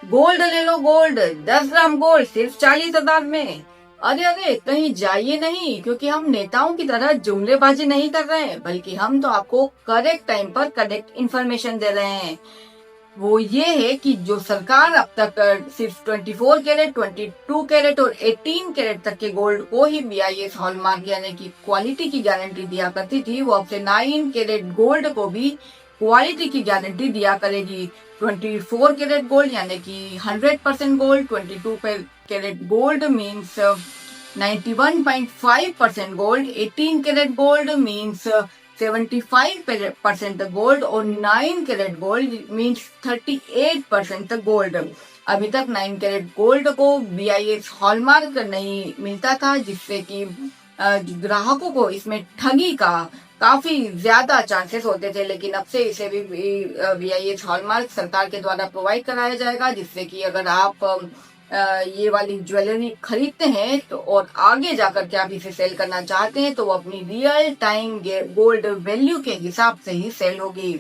Gold ले लो gold, 10 gram gold सिर्फ 40,000 में। अरे अरे कहीं जाइए नहीं, क्योंकि हम नेताओं की तरह जुमलेबाजी नहीं कर रहे हैं, बल्कि हम तो आपको करेक्ट टाइम पर करेक्ट इन्फॉर्मेशन दे रहे हैं। वो ये है कि जो सरकार अब तक सिर्फ 24 कैरेट, 22 कैरेट और 18 कैरेट तक के गोल्ड को ही BIS हॉलमार्क यानी कि क्वालिटी की गारंटी दिया करती थी, वो अब से 9 कैरेट गोल्ड को भी क्वालिटी की गारंटी दिया करेगी। 24 कैरेट गोल्ड यानी कि 100% gold, 22 carat gold means 91.5% gold, 18 carat gold means 75% gold और 9 कैरेट गोल्ड मीन्स 38% गोल्ड। अभी तक 9 कैरेट गोल्ड को BIS हॉलमार्क नहीं मिलता था, जिससे कि ग्राहकों को इसमें ठगी का काफी ज्यादा चांसेस होते थे, लेकिन अब से इसे भी BIS हॉलमार्क सरकार के द्वारा प्रोवाइड कराया जाएगा, जिससे कि अगर आप ये वाली ज्वेलरी खरीदते हैं तो और आगे जाकर के आप इसे सेल करना चाहते हैं तो वो अपनी रियल टाइम गोल्ड वैल्यू के हिसाब से ही सेल होगी,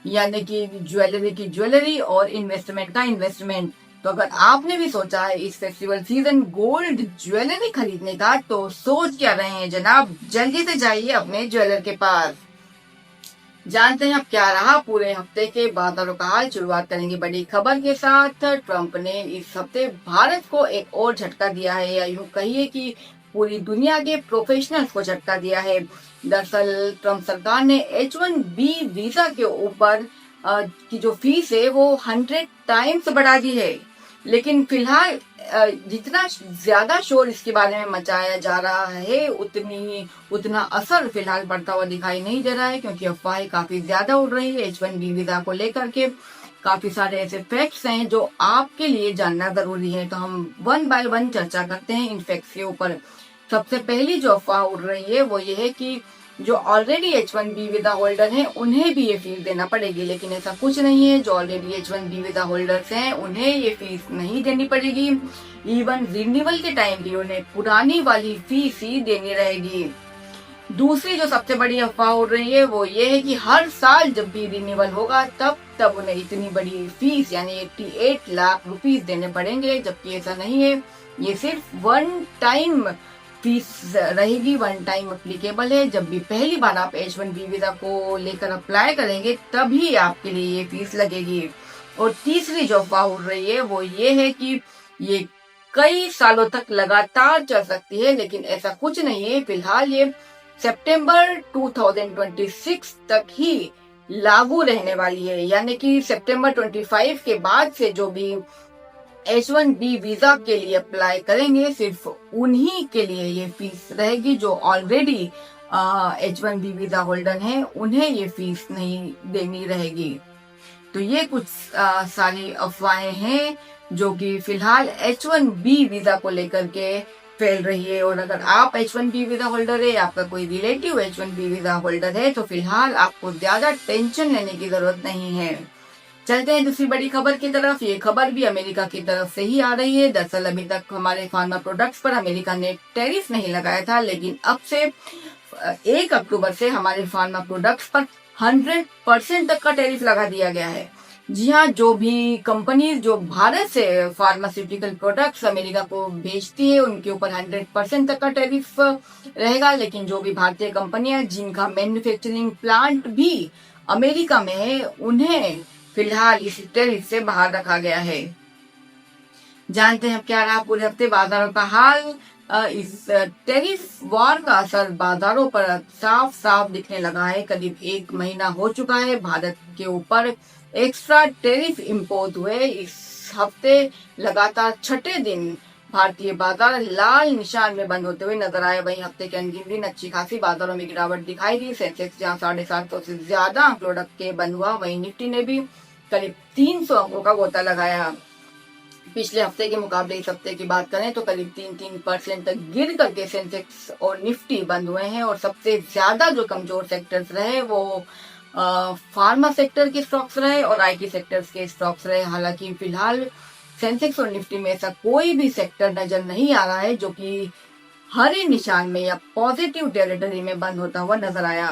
यानी कि ज्वेलरी की ज्वेलरी और इन्वेस्टमेंट का इन्वेस्टमेंट। तो अगर आपने भी सोचा है इस फेस्टिवल सीजन गोल्ड ज्वेलरी खरीदने का, तो सोच क्या रहे हैं जनाब, जल्दी से जाइए अपने ज्वेलर के पास। जानते हैं अब क्या रहा पूरे हफ्ते के बाजारों का हाल। शुरुआत करेंगे बड़ी खबर के साथ। ट्रंप ने इस हफ्ते भारत को एक और झटका दिया है, या यूं कहिए कि पूरी दुनिया के प्रोफेशनल्स को झटका दिया है। दरअसल ट्रंप सरकार ने H1B वीजा के ऊपर की जो फीस है वो 100 टाइम्स बढ़ा दी है, लेकिन फिलहाल जितना ज्यादा शोर इसके बारे में मचाया जा रहा है उतना असर फिलहाल पड़ता हुआ दिखाई नहीं दे रहा है, क्योंकि अफवाहें काफी ज्यादा उड़ रही है H1B वीजा को लेकर के। काफी सारे ऐसे फैक्ट्स हैं जो आपके लिए जानना जरूरी है, तो हम वन बाय वन चर्चा करते हैं इन फैक्ट्स के ऊपर। सबसे पहली जो अफवाह उड़ रही है वो ये है कि जो ऑलरेडी H1B वीजा होल्डर हैं उन्हें भी ये फीस देना पड़ेगी, लेकिन ऐसा कुछ नहीं है। जो ऑलरेडी H1B वीजा होल्डर्स हैं उन्हें ये फीस नहीं देनी पड़ेगी। इवन रिन्यूअल के टाइम भी उन्हें पुरानी वाली फीस ही देनी रहेगी। दूसरी जो सबसे बड़ी अफवाह उड़ रही है वो ये है कि हर साल जब भी रिन्यूअल होगा तब उन्हें इतनी बड़ी फीस यानी 88 लाख रुपीस देने पड़ेंगे, जबकि ऐसा नहीं है। ये सिर्फ वन टाइम फीस रहेगी, वन टाइम अप्लीकेबल है। जब भी पहली बार आप H1B वीजा को लेकर अप्लाई करेंगे तभी आपके लिए ये फीस लगेगी। और तीसरी जो अफवाह उड़ रही है वो ये है कि ये कई सालों तक लगातार चल सकती है, लेकिन ऐसा कुछ नहीं है। फिलहाल ये सितंबर 2026 तक ही लागू रहने वाली है, यानी कि सितंबर 25 के बाद से जो भी H1B वीजा के लिए अप्लाई करेंगे सिर्फ उन्हीं के लिए ये फीस रहेगी। जो ऑलरेडी H1B वीजा होल्डर हैं उन्हें ये फीस नहीं देनी रहेगी। तो ये कुछ सारी अफवाहें हैं जो कि फिलहाल H1B वीजा को लेकर के फैल रही है। और अगर आप H1B वीजा होल्डर है, आपका कोई रिलेटिव H1B वीजा होल्डर है, तो फिलहाल आपको ज्यादा टेंशन लेने की जरूरत नहीं है। चलते हैं दूसरी बड़ी खबर की तरफ। ये खबर भी अमेरिका की तरफ से ही आ रही है। दरअसल अभी तक हमारे फार्मा प्रोडक्ट्स पर अमेरिका ने टैरिफ नहीं लगाया था, लेकिन अब से 1 अक्टूबर से हमारे फार्मा प्रोडक्ट्स पर 100% तक का टैरिफ लगा दिया गया है। जी हाँ, जो भी कंपनीज जो भारत से फार्मास्यूटिकल प्रोडक्ट्स अमेरिका को भेजती है उनके ऊपर 100% तक का टैरिफ रहेगा, लेकिन जो भी भारतीय कंपनियां जिनका मैन्युफैक्चरिंग प्लांट भी अमेरिका में है उन्हें फिलहाल इस टैरिफ से बाहर रखा गया है। जानते हैं क्या रहा पूरे हफ्ते बाजारों का हाल। इस टैरिफ वॉर का असर बाजारों पर साफ साफ दिखने लगा है। करीब 1 महीना हो चुका है भारत के ऊपर एक्स्ट्रा टैरिफ इम्पोज हुए। इस हफ्ते लगातार छठे दिन भारतीय बाजार लाल निशान में बंद होते हुए नजर आए। वहीं हफ्ते के अंतिम दिन अच्छी खासी बाजारों में गिरावट दिखाई दी। सेंसेक्स जहां 750 से ज्यादा अंक लुढ़क के बंद हुआ, वहीं निफ्टी ने भी करीब 300 अंकों का गोता लगाया। पिछले हफ्ते के मुकाबले इस हफ्ते की बात करें तो करीब 3% तक गिर करके सेंसेक्स और निफ्टी बंद हुए हैं। और सबसे ज्यादा जो कमजोर सेक्टर्स रहे वो फार्मा सेक्टर के स्टॉक्स रहे और IT सेक्टर्स के स्टॉक्स रहे। हालांकि फिलहाल सेंसेक्स और निफ्टी में ऐसा कोई भी सेक्टर नजर नहीं आ रहा है जो कि हरे निशान में या पॉजिटिव टेरिटरी में बंद होता हुआ नजर आया।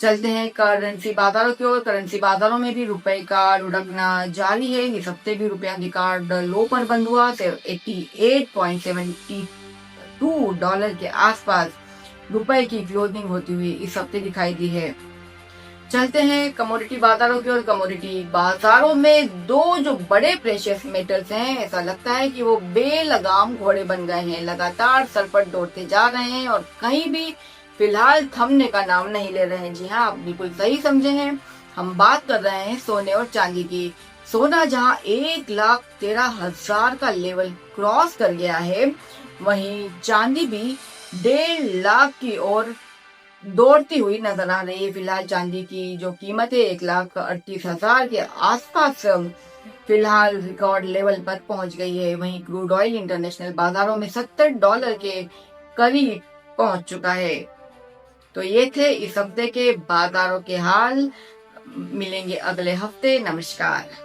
चलते हैं करेंसी बाजारों की ओर। करेंसी बाजारों में भी रुपए का लुढ़कना जारी है। इस हफ्ते भी रुपया रिकॉर्ड लो पर बंद हुआ। 88.72 डॉलर के आसपास रुपए की क्लोजिंग होती हुई इस हफ्ते दिखाई दी है। चलते हैं कमोडिटी बाजारों की ओर। कमोडिटी बाजारों में दो जो बड़े प्रेशियस मेटल्स हैं, ऐसा लगता है कि वो बेलगाम घोड़े बन गए हैं, लगातार सर पर दौड़ते जा रहे हैं और कहीं भी फिलहाल थमने का नाम नहीं ले रहे हैं। जी हाँ, आप बिल्कुल सही समझे हैं। हम बात कर रहे हैं सोने और चांदी की। सोना जहां 1,13,000 का लेवल क्रॉस कर गया है, वहीं चांदी भी 1.5 लाख की ओर दौड़ती हुई नजर आ रही है। फिलहाल चांदी की जो कीमत है 1,38,000 के आसपास फिलहाल रिकॉर्ड लेवल पर पहुंच गई है। वहीं क्रूड ऑयल इंटरनेशनल बाजारों में $70 के करीब पहुंच चुका है। तो ये थे इस हफ्ते के बाजारों के हाल। मिलेंगे अगले हफ्ते। नमस्कार।